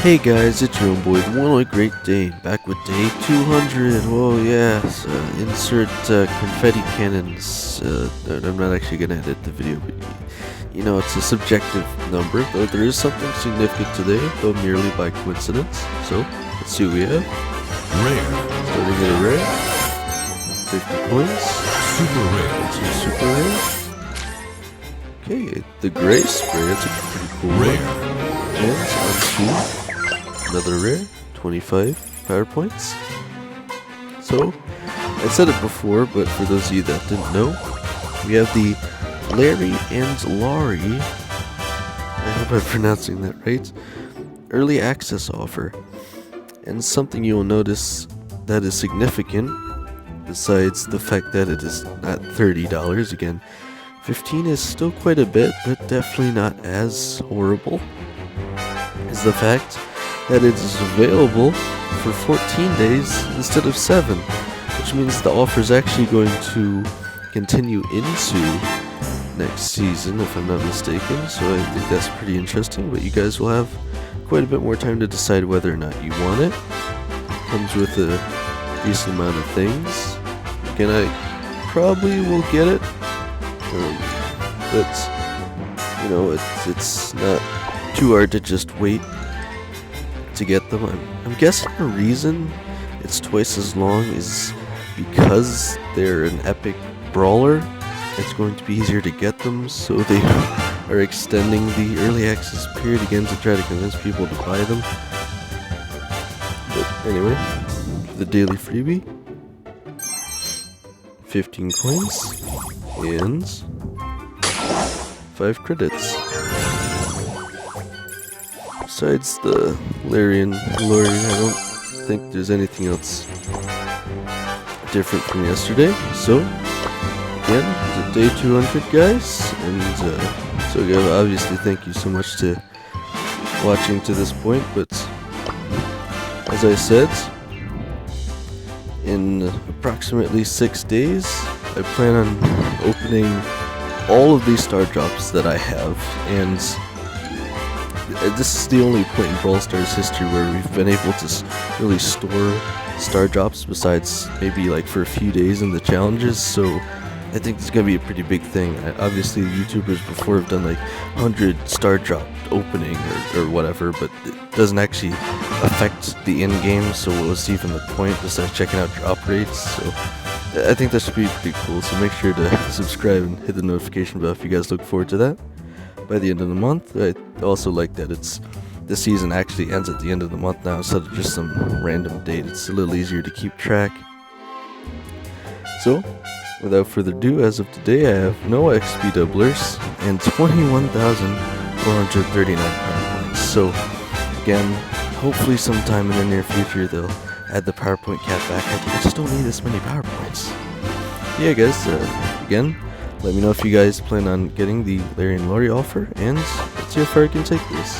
Hey guys, it's your own boy, the one like Great Dane, back with day 200. Whoa, yes, insert confetti cannons. I'm not actually gonna edit the video, but you know, it's a subjective number, though there is something significant today, though merely by coincidence. So, let's see what we have. Rare. Starting at a rare. 50 coins. Super rare. It's a super rare. Okay, the gray spray, that's a pretty cool Rare. one. And on 2. Another rare, 25 power points. So, I said it before, but for those of you that didn't know, we have the Lawrie and Lawrie, I hope I'm pronouncing that right, early access offer. And something you'll notice that is significant, besides the fact that it is not $30, again, 15 is still quite a bit, but definitely not as horrible, is the fact that it is available for 14 days instead of 7, which means the offer is actually going to continue into next season, if I'm not mistaken. So I think that's pretty interesting, but you guys will have quite a bit more time to decide whether or not you want it. Comes with a decent amount of things. Again, I probably will get it, but you know, it's not too hard to just wait to get them. I'm guessing the reason it's twice as long is because they're an epic brawler. It's going to be easier to get them, so they are extending the early access period again to try to convince people to buy them. But anyway, the daily freebie, 15 coins and 5 credits. Besides the Lawrie, I don't think there's anything else different from yesterday. So, again, it's day 200, guys. And so again, obviously, thank you so much to watching to this point. But as I said, in approximately 6 days, I plan on opening all of these star drops that I have, and this is the only point in Brawl Stars history where we've been able to really store star drops, besides maybe like for a few days in the challenges. So I think it's gonna be a pretty big thing. Obviously, YouTubers before have done like 100 star drop opening or whatever, but it doesn't actually affect the end game. So what's even the point besides checking out drop rates? So I think that should be pretty cool. So make sure to subscribe and hit the notification bell if you guys look forward to that. By the end of the month, I also like that the season actually ends at the end of the month now instead of just some random date. It's a little easier to keep track. So, without further ado, as of today, I have no XP doublers and 21,439 power points. So, again, hopefully sometime in the near future they'll add the PowerPoint cap back. I just don't need this many power points. Yeah, guys, again, let me know if you guys plan on getting the Lawrie and Lawrie offer, and let's see how far I can take this.